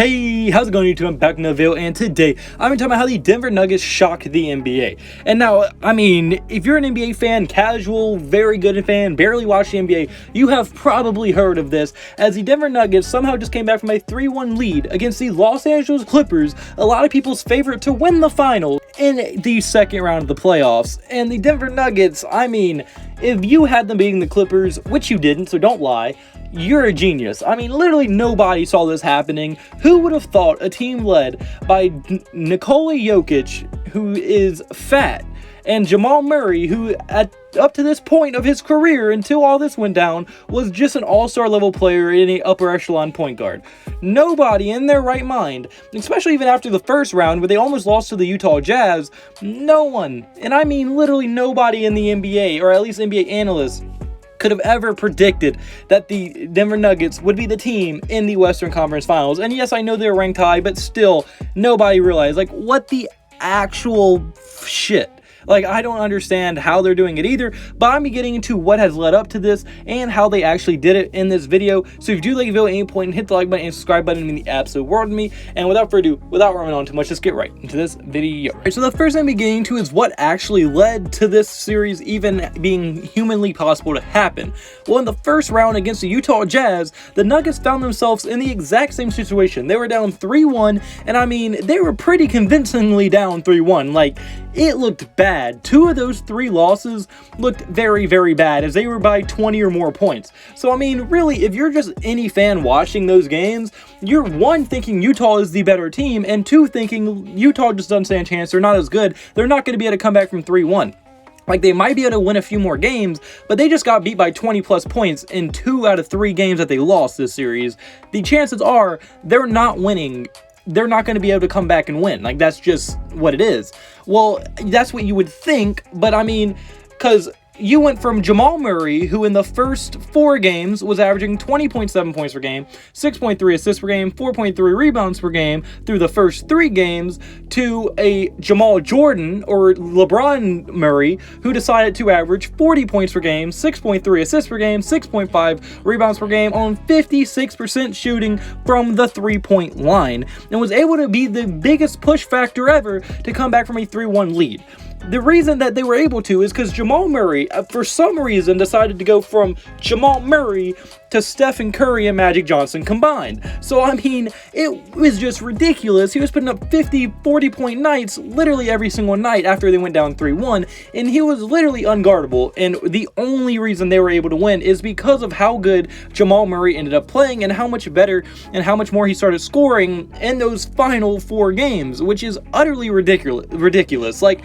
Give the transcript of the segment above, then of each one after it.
Hey, how's it going, YouTube? I'm back in the video, and today I'm going to talk about how the Denver Nuggets shocked the NBA. And now, I mean, if you're an NBA fan, casual, very good fan, barely watch the NBA, you have probably heard of this, as the Denver Nuggets somehow just came back from a 3-1 lead against the Los Angeles Clippers, a lot of people's favorite to win the finals in the second round of the playoffs. And the Denver Nuggets, I mean, if you had them beating the Clippers, which you didn't, so don't lie, you're a genius. I mean, literally nobody saw this happening. Who would have thought a team led by Nikola Jokic, who is fat, and Jamal Murray, who up to this point of his career, until all this went down, was just an all-star level player in an upper echelon point guard. Nobody in their right mind, especially even after the first round where they almost lost to the Utah Jazz, no one, and I mean literally nobody in the NBA, or at least NBA analysts, could have ever predicted that the Denver Nuggets would be the team in the Western Conference Finals. And yes, I know they're ranked high, but still, nobody realized, like, what the actual shit. Like, I don't understand how they're doing it either, but I'm getting into what has led up to this and how they actually did it in this video. So if you do like the video at any point, hit the like button and subscribe button, mean the absolute world to me. And without further ado, without running on too much, let's get right into this video. Alright, so the first thing I'm getting into is what actually led to this series even being humanly possible to happen. Well, in the first round against the Utah Jazz, the Nuggets found themselves in the exact same situation. They were down 3-1, and I mean, they were pretty convincingly down 3-1. Like, it looked bad. 2 of those 3 losses looked very, very bad, as they were by 20 or more points. So, I mean, really, if you're just any fan watching those games, you're 1, thinking Utah is the better team, and 2, thinking Utah just doesn't stand a chance, they're not as good, they're not going to be able to come back from 3-1. Like, they might be able to win a few more games, but they just got beat by 20 plus points in 2 out of 3 games that they lost this series. The chances are they're not winning. They're not going to be able to come back and win. Like, that's just what it is. Well, that's what you would think, but I mean, because you went from Jamal Murray, who in the first 4 games was averaging 20.7 points per game, 6.3 assists per game, 4.3 rebounds per game through the first 3 games, to a Jamal Jordan, or LeBron Murray, who decided to average 40 points per game, 6.3 assists per game, 6.5 rebounds per game on 56% shooting from the 3-point line, and was able to be the biggest push factor ever to come back from a 3-1 lead. The reason that they were able to is because Jamal Murray, for some reason, decided to go from Jamal Murray to Stephen Curry and Magic Johnson combined. So, I mean, it was just ridiculous. He was putting up 50, 40-point nights literally every single night after they went down 3-1, and he was literally unguardable, and the only reason they were able to win is because of how good Jamal Murray ended up playing and how much better and how much more he started scoring in those final 4 games, which is utterly ridiculous. Like,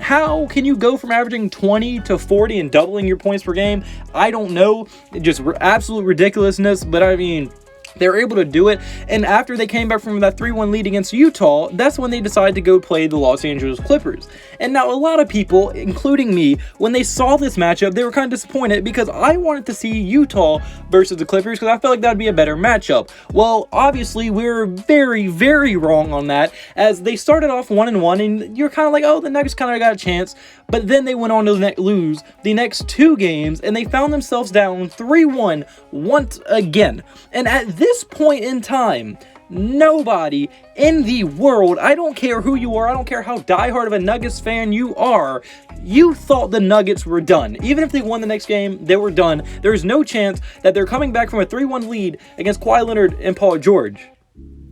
how can you go from averaging 20 to 40 and doubling your points per game? I don't know. Just absolute ridiculousness, but I mean, they were able to do it, and after they came back from that 3-1 lead against Utah, that's when they decided to go play the Los Angeles Clippers. And now a lot of people, including me, when they saw this matchup, they were kind of disappointed because I wanted to see Utah versus the Clippers because I felt like that would be a better matchup. Well, obviously, we were very, very wrong on that, as they started off 1-1, and you're kind of like, oh, the Nuggets kind of got a chance, but then they went on to lose the next 2 games, and they found themselves down 3-1 once again. And at this point in time, nobody in the world, I don't care who you are, I don't care how diehard of a Nuggets fan you are, you thought the Nuggets were done. Even if they won the next game, they were done. There is no chance that they're coming back from a 3-1 lead against Kawhi Leonard and Paul George.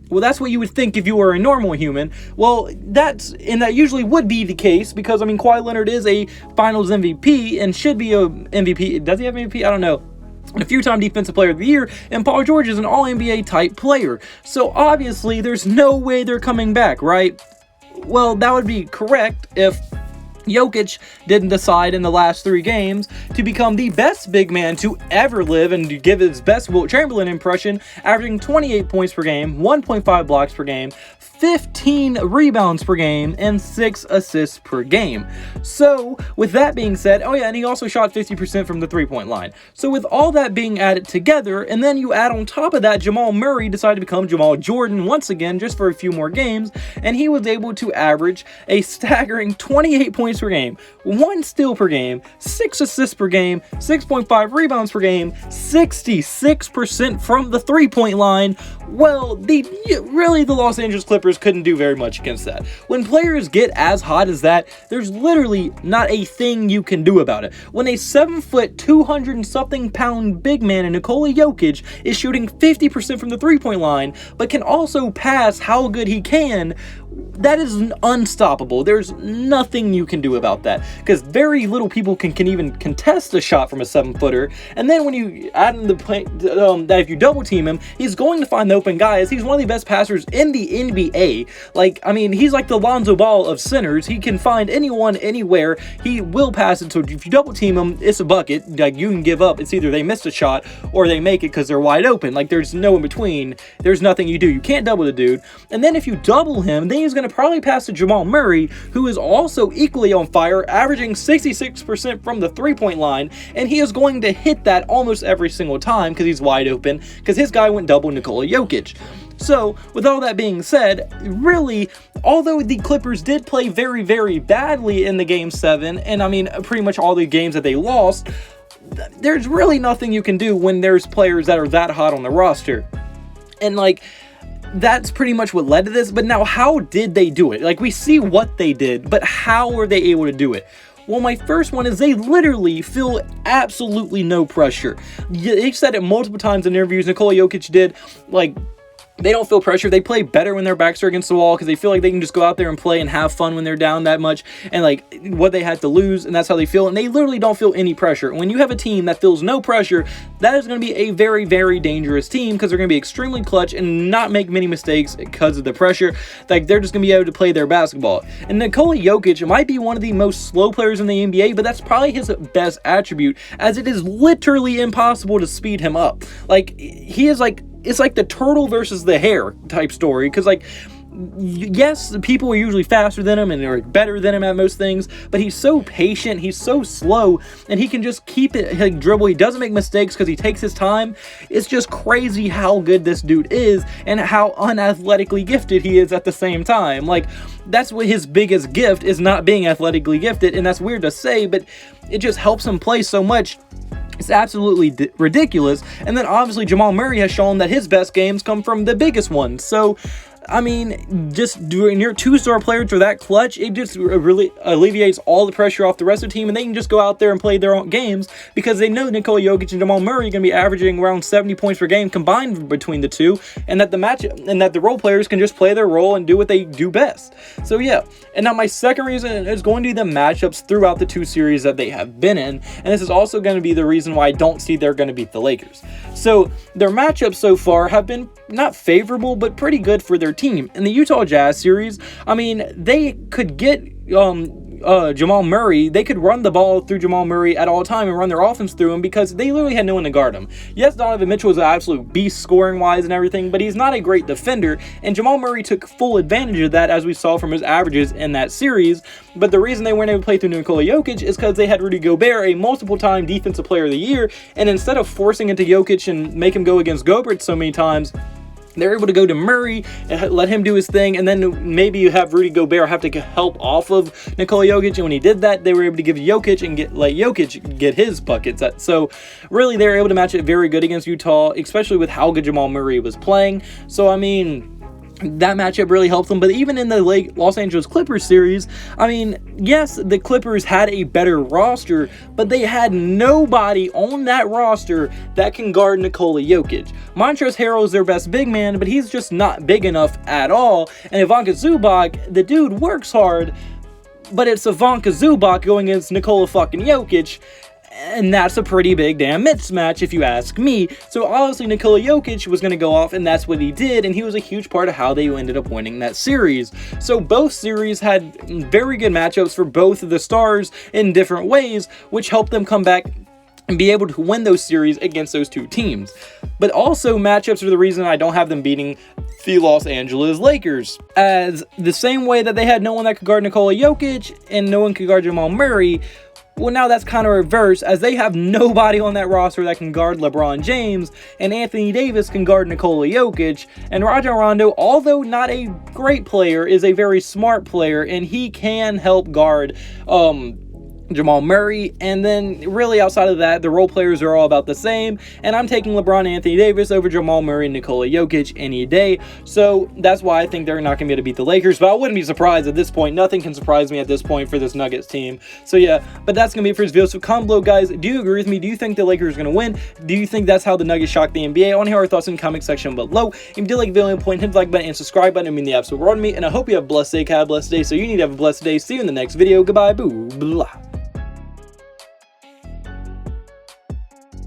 Well, that's what you would think if you were a normal human. Well, that usually would be the case because, I mean, Kawhi Leonard is a Finals MVP and should be a MVP. Does he have MVP? I don't know. A few-time Defensive Player of the Year, and Paul George is an All-NBA type player. So obviously, there's no way they're coming back, right? Well, that would be correct if Jokic didn't decide in the last 3 games to become the best big man to ever live and to give his best Wilt Chamberlain impression, averaging 28 points per game, 1.5 blocks per game, 15 rebounds per game, and 6 assists per game. So, with that being said, oh yeah, and he also shot 50% from the 3-point line. So with all that being added together, and then you add on top of that, Jamal Murray decided to become Jamal Jordan once again, just for a few more games, and he was able to average a staggering 28 points points per game, 1 steal per game, 6 assists per game, 6.5 rebounds per game, 66% from the three-point line. Well, the Los Angeles Clippers couldn't do very much against that. When players get as hot as that, there's literally not a thing you can do about it. When a 7-foot, 200-something pound big man in Nikola Jokic is shooting 50% from the three-point line, but can also pass how good he can, that is unstoppable. There's nothing you can do about that, because very little people can even contest a shot from a 7-footer. And then when you add in the that if you double team him, he's going to find the open guy, as he's one of the best passers in the NBA. Like, I mean, he's like the Lonzo Ball of centers. He can find anyone, anywhere. He will pass it. So if you double team him, it's a bucket. Like, you can give up. It's either they missed a shot or they make it because they're wide open. Like, there's no in between. There's nothing you do. You can't double the dude. And then if you double him, then he's going to probably pass to Jamal Murray, who is also equally on fire, averaging 66% from the three-point line, and he is going to hit that almost every single time because he's wide open, because his guy went double Nikola Jokic. So, with all that being said, really, although the Clippers did play very, very badly in the Game 7, and I mean, pretty much all the games that they lost, there's really nothing you can do when there's players that are that hot on the roster. And, like, that's pretty much what led to this. But now, how did they do it? Like, we see what they did, but how were they able to do it? Well, my first one is they literally feel absolutely no pressure. They said it multiple times in interviews. Nikola Jokic did, like, they don't feel pressure. They play better when their backs are against the wall because they feel like they can just go out there and play and have fun when they're down that much, and like what they had to lose, and that's how they feel. And they literally don't feel any pressure. When you have a team that feels no pressure, that is going to be a very, very dangerous team, because they're going to be extremely clutch and not make many mistakes because of the pressure. Like, they're just going to be able to play their basketball. And Nikola Jokic might be one of the most slow players in the NBA, but that's probably his best attribute, as it is literally impossible to speed him up. Like, he is like, it's like the turtle versus the hare type story, because, like, yes, the people are usually faster than him and they're better than him at most things, but he's so patient, he's so slow, and he can just keep it, like, dribble. He doesn't make mistakes because he takes his time. It's just crazy how good this dude is and how unathletically gifted he is at the same time. Like, that's what his biggest gift is, not being athletically gifted, and that's weird to say, but it just helps him play so much. It's absolutely ridiculous. And then obviously Jamal Murray has shown that his best games come from the biggest ones. So, I mean, just doing your two-star players are that clutch, it just really alleviates all the pressure off the rest of the team, and they can just go out there and play their own games, because they know Nikola Jokic and Jamal Murray are going to be averaging around 70 points per game combined between the two, and that the role players can just play their role and do what they do best. So yeah, and now my second reason is going to be the matchups throughout the two series that they have been in, and this is also going to be the reason why I don't see they're going to beat the Lakers. So their matchups so far have been not favorable, but pretty good for their team. In the Utah Jazz series, I mean, they could get Jamal Murray, they could run the ball through Jamal Murray at all time and run their offense through him, because they literally had no one to guard him. Yes, Donovan Mitchell is an absolute beast scoring wise and everything, but he's not a great defender, and Jamal Murray took full advantage of that, as we saw from his averages in that series. But the reason they weren't able to play through Nikola Jokic is because they had Rudy Gobert, a multiple-time Defensive Player of the Year, and instead of forcing it to Jokic and make him go against Gobert so many times, they're able to go to Murray and let him do his thing, and then maybe you have Rudy Gobert have to help off of Nikola Jokic, and when he did that, they were able to give Jokic and let Jokic get his buckets. So really, they were able to match it very good against Utah, especially with how good Jamal Murray was playing. So, I mean, that matchup really helped them. But even in the Los Angeles Clippers series, I mean, yes, the Clippers had a better roster, but they had nobody on that roster that can guard Nikola Jokic. Montrezl Harrell is their best big man, but he's just not big enough at all. And Ivica Zubac, the dude works hard, but it's Ivica Zubac going against Nikola fucking Jokic, and that's a pretty big damn mismatch if you ask me. So obviously Nikola Jokic was going to go off, and that's what he did, and he was a huge part of how they ended up winning that series. So both series had very good matchups for both of the stars in different ways, which helped them come back and be able to win those series against those two teams. But also, matchups are the reason I don't have them beating the Los Angeles Lakers. As the same way that they had no one that could guard Nikola Jokic and no one could guard Jamal Murray, Well, now that's kind of reversed, as they have nobody on that roster that can guard LeBron James, and Anthony Davis can guard Nikola Jokic, and Rajon Rondo, although not a great player, is a very smart player, and he can help guard Jamal Murray. And then really outside of that, the role players are all about the same, and I'm taking LeBron and Anthony Davis over Jamal Murray and Nikola Jokic any day. So that's why I think they're not going to be able to beat the Lakers, but I wouldn't be surprised at this point. Nothing can surprise me at this point for this Nuggets team. So yeah, but that's going to be it for this video. So comment below, guys. Do you agree with me? Do you think the Lakers are going to win? Do you think that's how the Nuggets shock the NBA? I want to hear our thoughts in the comment section below. If you did like the video, hit the like button and subscribe button. I mean the absolute world to me, and I hope you have a blessed day. Have a blessed day. So you need to have a blessed day. See you in the next video. Goodbye. Boo. Blah.